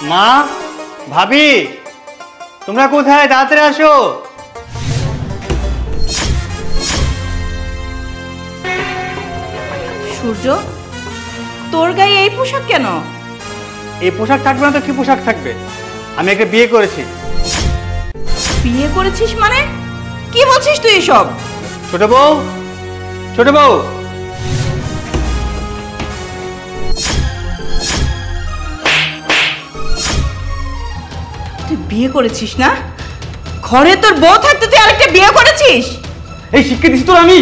মা, ভাবি, তোমরা কোথায়? তাড়াতাড়ি আসো। সূর্য, তোর গায়ে এই পোশাক কেন? এই পোশাক থাকবে না তো কি পোশাক থাকবে? আমি একটা বিয়ে করেছি। বিয়ে করেছিস মানে? কি বলছিস তুই এসব? ছোট বউ, ছোট বউ, তুই বিয়ে করেছিস না? ঘরে তোর বউ থাকতে তুই আরেকটা বিয়ে করেছিস? এই শিক্ষা দিছি তোর আমি।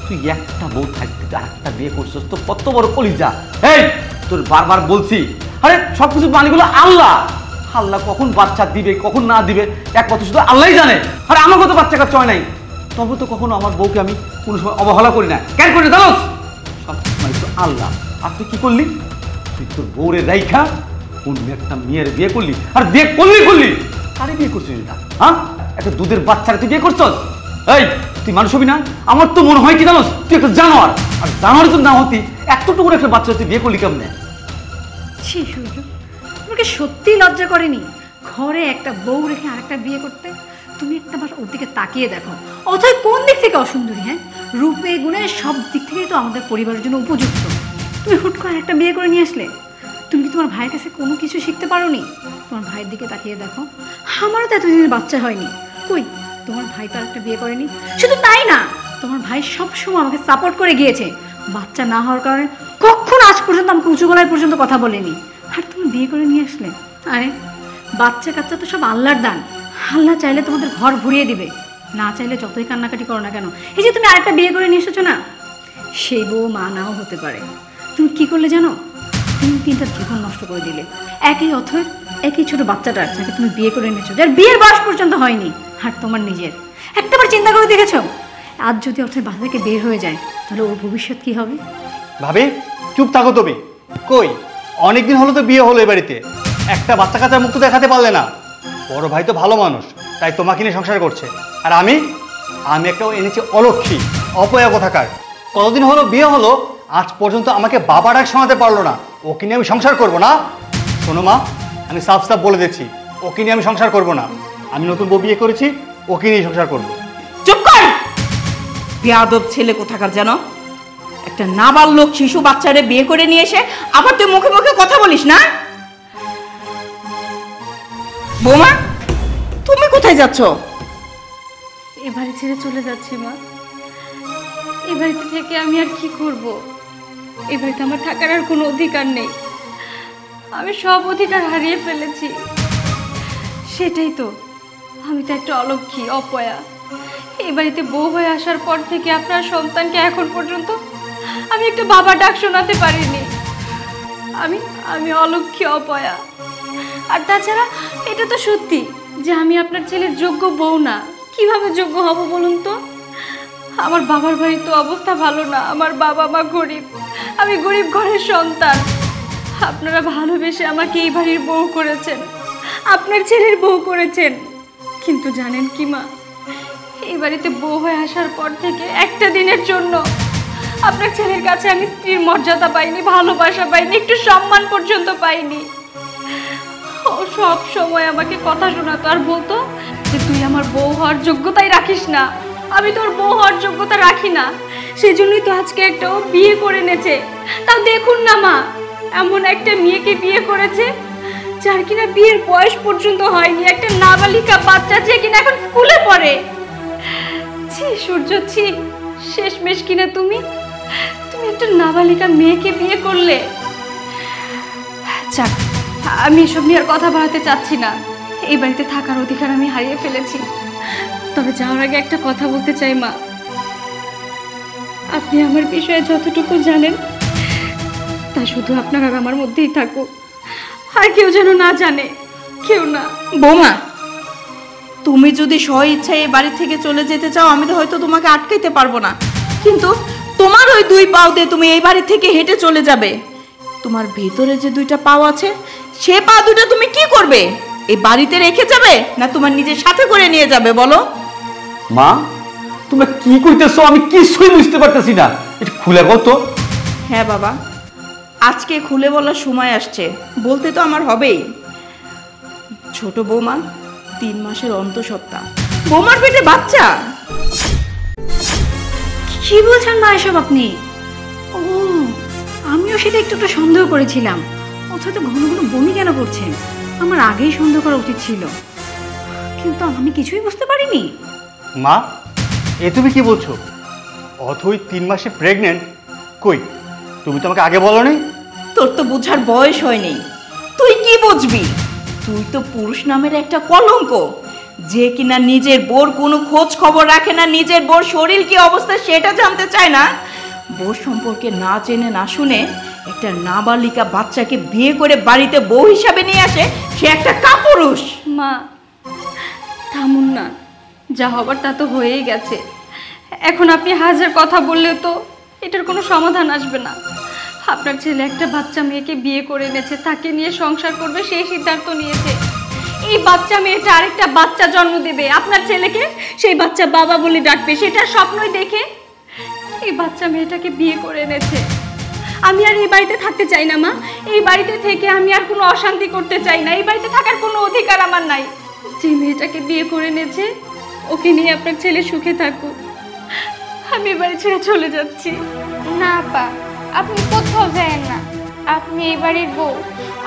তুই একটা বউ থাকতে আরেকটা বিয়ে করছিস, তো কত বড় কলিজা। এই তোর বারবার বলছি, আরে সবকিছু মালিকগুলো আল্লাহ। আল্লাহ কখন বাচ্চা দিবে কখন না দিবে একমাত্র শুধু আল্লাহই জানে। আর আমার কত বাচ্চা কাচ্চা হয় নাই, তবে তো কখনো আমার বউকে আমি কোনো সময় অবহেলা করি না। কেন করি জানো? সব মালিক তো আল্লাহ। আর তুই কি করলি? তুই তোর বউরে রাইখা অন্য একটা মেয়ের বিয়ে করলি। আর বিয়ে করলি আরে বিয়ে করছিস এটা? হ্যাঁ, একটা দুধের বাচ্চারা তুই বিয়ে করছস? এই তুই মানুষ হবি না? আমার তো মনে হয় কি জানোস, তুই একটা জানোয়ার। আর জানোয়ার যদি না হতি এতটুকু একটা বাচ্চা তুই বিয়ে করলি কেমনে? ছি সূর্য, তোমাকে সত্যি লজ্জা করেনি ঘরে একটা বউ রেখে আরেকটা বিয়ে করতে? তুমি একটাবার ওর দিকে তাকিয়ে দেখো, অথয় কোন দিক থেকে অসুন্দরী? হ্যাঁ, রূপে গুণে সব দিক থেকেই তো আমাদের পরিবারের জন্য উপযুক্ত। তুমি হুট করে আরেকটা বিয়ে করে নিয়ে আসলে। তুমি কি তোমার ভাইয়ের কাছে কোনো কিছু শিখতে পারোনি? তোমার ভাইয়ের দিকে তাকিয়ে দেখো, আমারও তো এতদিনের বাচ্চা হয়নি। কই, তোমার ভাই তো আরেকটা বিয়ে করেনি। শুধু তাই না, তোমার ভাই সবসময় আমাকে সাপোর্ট করে গিয়েছে। বাচ্চা না হওয়ার কারণে কখন আজ পর্যন্ত আমাকে উঁচু গলায় পর্যন্ত কথা বলেনি। আর তুমি বিয়ে করে নিয়ে আসলে। আরে বাচ্চা কাচ্চা তো সব আল্লাহর দান। আল্লাহ চাইলে তোমাদের ঘর ভরিয়ে দিবে, না চাইলে যতই কান্নাকাটি করো না কেন। এই যে তুমি আরেকটা বিয়ে করে নিয়ে এসেছো না, সেই বউ মা নাও হতে পারে। তুমি কি করলে জানো? তিনটা জীবন নষ্ট করে দিলে। একই অথয় একই ছোট বাচ্চাটা যাকে তুমি বিয়ে করে এনেছো, যার বিয়ের বয়স পর্যন্ত হয়নি। আর তোমার নিজের একটাবার চিন্তা করে দেখেছো, আজ যদি অথয় বাসা থেকে বের হয়ে যায় তাহলে ওর ভবিষ্যৎ কি হবে? ভাবি চুপ থাকো তুমি। কই, অনেকদিন হলো তো বিয়ে হলো এই বাড়িতে, একটা বাচ্চা কাচ্চার মুখ তো দেখাতে পারলে না। বড় ভাই তো ভালো মানুষ, তাই তোমাকে নিয়ে সংসার করছে। আর আমি একটা এনেছি অলক্ষী, অপয়া কোথাকার। কতদিন হলো বিয়ে হলো, আজ পর্যন্ত আমাকে বাবা ডাক শোনাতে পারলো না। ওকে নিয়ে আমি সংসার করবো না। শোনো মা, আমি সাফ সাফ বলে দিচ্ছি, ওকে নিয়ে আমি সংসার করবো না। আমি নতুন বউ বিয়ে করেছি, ওকে নিয়ে সংসার করবো। চুপ কর! বেয়াদব ছেলে কোথাকার যেন। একটা নাবালক শিশু বাচ্চারে বিয়ে করে নিয়ে এসে আবার তুই মুখে মুখে কথা বলিস না? বৌমা, তুমি কোথায় যাচ্ছ? এ বাড়ি ছেড়ে চলে যাচ্ছি মা। এ বাড়িতে থেকে আমি আর কি করব? এ বাড়িতে আমার থাকার আর কোনো অধিকার নেই। আমি সব অধিকার হারিয়ে ফেলেছি। সেটাই তো, আমি তো একটা অলক্ষী, অপয়া। এই বাড়িতে বউ হয়ে আসার পর থেকে আপনার সন্তানকে এখন পর্যন্ত আমি একটা বাবা ডাক শোনাতে পারিনি। আমি অলক্ষী, অপয়া। আর তাছাড়া এটা তো সত্যি যে আমি আপনার ছেলের যোগ্য বউ না। কিভাবে যোগ্য হব বলুন তো? আমার বাবার বাড়ির তো অবস্থা ভালো না, আমার বাবা মা গরিব, আমি গরিব ঘরের সন্তান। আপনারা ভালোবেসে আমাকে এই বাড়ির বউ করেছেন, আপনার ছেলের বউ করেছেন। কিন্তু জানেন কি মা, এই বাড়িতে বউ হয়ে আসার পর থেকে একটা দিনের জন্য আপনার ছেলের কাছে আমি স্ত্রীর মর্যাদা পাইনি, ভালোবাসা পাইনি, একটু সম্মান পর্যন্ত পাইনি। ও সব সময় আমাকে কথা শোনাতো আর বলতো যে তুই আমার বউ হওয়ার যোগ্যতাই রাখিস না। আমি তোর বউ হওয়ার যোগ্যতা রাখি না, সেই জন্যই তো আজকে একটা ও বিয়ে করে এনেছে। তাও দেখুন না মা, এমন একটা মেয়েকে বিয়ে করেছে যার কিনা বিয়ের বয়স পর্যন্ত হয়নি, একটা নাবালিকা বাচ্চা যে কিনা এখন স্কুলে পড়ে। ছি সূর্য, ছি, শেষমেশ কিনা তুমি একটা নাবালিকা মেয়েকে বিয়ে করলে। যাক, আমি এসব নিয়ে আর কথা বাড়াতে চাচ্ছি না। এই বাড়িতে থাকার অধিকার আমি হারিয়ে ফেলেছি। তবে যাওয়ার আগে একটা কথা বলতে চাই মা, আপনি আমার বিষয়ে যতটুকু জানেন তা শুধু আপনার আর আমার মধ্যেই থাকুক, আর কেউ যেন না জানে, কেউ না। বৌমা, তুমি যদি স্ব ইচ্ছায় এই বাড়ি থেকে চলে যেতে চাও আমি তো হয়তো তোমাকে আটকাইতে পারবো না, কিন্তু তোমার ওই দুই পাও দিয়ে তুমি এই বাড়ি থেকে হেঁটে চলে যাবে। তোমার ভেতরে যে দুইটা পাও আছে সে পা দুটো তুমি কি করবে? এই বাড়িতে রেখে যাবে না তোমার নিজের সাথে করে নিয়ে যাবে বলো? মা, তোমরা কি কইতেছো? আমি কিছুই বুঝতে পারতেছি না, এটা খুলে বল তো। হ্যাঁ বাবা, আজকে খুলে বলার সময় আসছে, বলতে তো আমার হবেই। ছোট বৌমা 3 মাসের অন্তঃসত্ত্বা, বৌমার পেটে বাচ্চা। কি বলছেন মা এসব আপনি? ও, আমিও সেটা একটু একটু সন্দেহ করেছিলাম। অথচ ঘন ঘন বমি কেন করছেন? আমার আগেই সন্দেহ করা উচিত ছিল, কিন্তু আমি কিছুই বুঝতে পারিনি। মা, এ তুমি কি বলছো? অথই 3 মাসে প্রেগনেন্ট? কই, তুমি তো আমাকে আগে বলো নি। তোর তো বোঝার বয়স হয়নি, তুই কি বুঝবি? তুই তো পুরুষ নামের একটা কলঙ্ক, যে কিনা নিজের বোর কোনো খোঁজ খবর রাখে না, নিজের বোর শরীর কি অবস্থা সেটা জানতে চায় না। বোর সম্পর্কে না জেনে না শুনে একটা নাবালিকা বাচ্চাকে বিয়ে করে বাড়িতে বউ হিসাবে নিয়ে আসে, সে একটা কাপুরুষ। মা থামুন না, যা হবার তা তো হয়েই গেছে। এখন আপনি হাজার কথা বললেও তো এটার কোনো সমাধান আসবে না। আপনার ছেলে একটা বাচ্চা মেয়েকে বিয়ে করে এনেছে, তাকে নিয়ে সংসার করবে সেই সিদ্ধান্ত নিয়েছে। এই বাচ্চা মেয়েটা আরেকটা বাচ্চা জন্ম দেবে, আপনার ছেলেকে সেই বাচ্চা বাবা বলে ডাকবে, সেটা স্বপ্নই দেখে এই বাচ্চা মেয়েটাকে বিয়ে করে এনেছে। আমি আর এই বাড়িতে থাকতে চাই না মা, এই বাড়িতে থেকে আমি আর কোনো অশান্তি করতে চাই না, এই বাড়িতে থাকার কোনো অধিকার আমার নাই। যে মেয়েটাকে বিয়ে করে এনেছে ওকে নিয়ে আপনার ছেলে সুখে থাকুক, আমি এ বাড়ি ছেড়ে চলে যাচ্ছি। না আপা, আপনি কোথাও যাবেন না। আপনি এই বাড়ির বউ,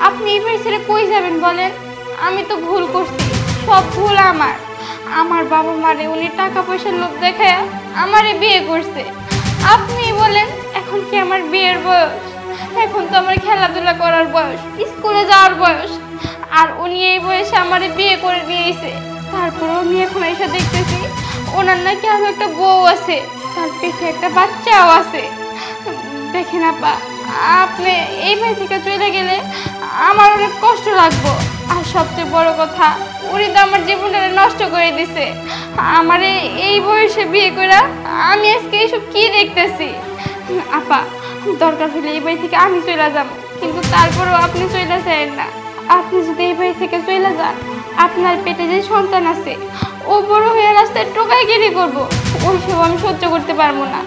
আপনি এই বাড়ি ছেড়ে কই যাবেন বলেন? আমি তো ভুল করছি, সব ভুল আমার। আমার বাবা মারে উনি টাকা পয়সার লোভ দেখায় আমারে বিয়ে করছে। আপনি বলেন এখন কি আমার বিয়ের বয়স? এখন তো আমার খেলাধুলা করার বয়স, স্কুলে যাওয়ার বয়স। আর উনি এই বয়সে আমারে বিয়ে করে নিয়েছে। তারপরেও আমি এখন এসে দেখতেছি ওনার নাকি আরো একটা বউ আছে, তার পেটে একটা বাচ্চাও আছে। দেখেন আপা, আপনি এই বাড়ি থেকে চলে গেলে আমার অনেক কষ্ট লাগবে। আর সবচেয়ে বড় কথা, উনি তো আমার জীবনটা নষ্ট করে দিছে। আমার এই বয়সে বিয়ে করে আমি আজকে এইসব কি দেখতেছি। আপা, দরকার হলে এই বাড়ি থেকে আমি চলে যাব, কিন্তু তারপরেও আপনি চলে যাবেন না। আপনি যদি এই বাড়ি থেকে চলে যান, আপনার পেটে যে সন্তান আছে ও বড় হয়ে রাস্তায় টোকাইগিরি করবো, ওইসব আমি সহ্য করতে পারবো না।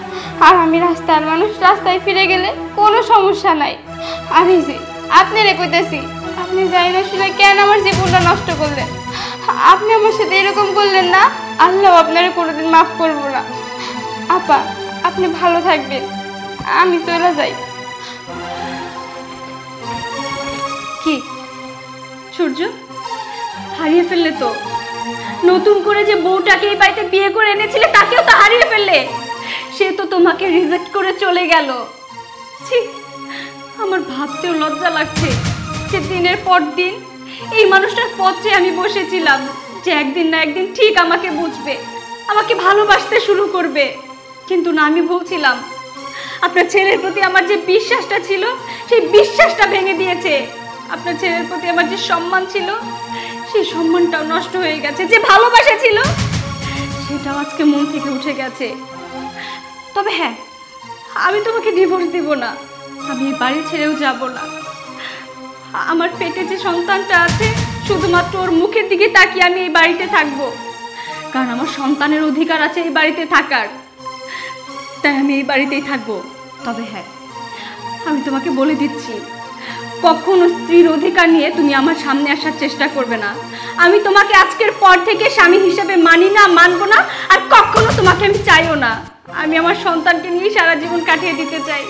আর আমি রাস্তার মানুষ, রাস্তায় ফিরে গেলে কোনো সমস্যা নাই। আর এই যে আপনি কইতেছি, আপনি জানি না শুনে কেন আমার জীবনটা নষ্ট করলেন। আপনি আমার সাথে এরকম করলেন না, আল্লাহ আপনারে কোনোদিন মাফ করবো না। আপা, আপনি ভালো থাকবেন, আমি চলে যাই। কি সূর্য, হারিয়ে ফেললে তো? নতুন করে যে বউটাকে এই বাড়িতে বিয়ে করে এনেছিলে তাকেও তো হারিয়ে ফেললে। সে তো তোমাকে রিজেক্ট করে চলে গেল। ছি, আমার ভাবতেও লজ্জা লাগছে যে দিনের পর দিন এই মানুষটার পথে আমি বসেছিলাম, যে একদিন না একদিন ঠিক আমাকে বুঝবে, আমাকে ভালোবাসতে শুরু করবে। কিন্তু না, আমি ভুলছিলাম। আপনার ছেলের প্রতি আমার যে বিশ্বাসটা ছিল সেই বিশ্বাসটা ভেঙে দিয়েছে। আপনার ছেলের প্রতি আমার যে সম্মান ছিল সেই সম্মানটাও নষ্ট হয়ে গেছে। যে ভালোবাসা ছিল সেটাও আজকে মন থেকে উঠে গেছে। তবে হ্যাঁ, আমি তোমাকে ডিভোর্স দেব না, আমি এই বাড়ি ছেড়েও যাব না। আমার পেটে যে সন্তানটা আছে শুধুমাত্র ওর মুখের দিকে তাকিয়ে আমি এই বাড়িতে থাকবো, কারণ আমার সন্তানের অধিকার আছে এই বাড়িতে থাকার, তাই আমি এই বাড়িতেই থাকবো। তবে হ্যাঁ, আমি তোমাকে বলে দিচ্ছি, কখনো স্ত্রীর অধিকার নিয়ে তুমি আমার সামনে আসার চেষ্টা করবে না। আমি তোমাকে আজকের পর থেকে স্বামী হিসেবে মানি না, মানবো না, আর কখনো তোমাকে আমি চাইও না। আমি আমার সন্তানকে নিয়ে সারা জীবন কাটিয়ে দিতে চাই।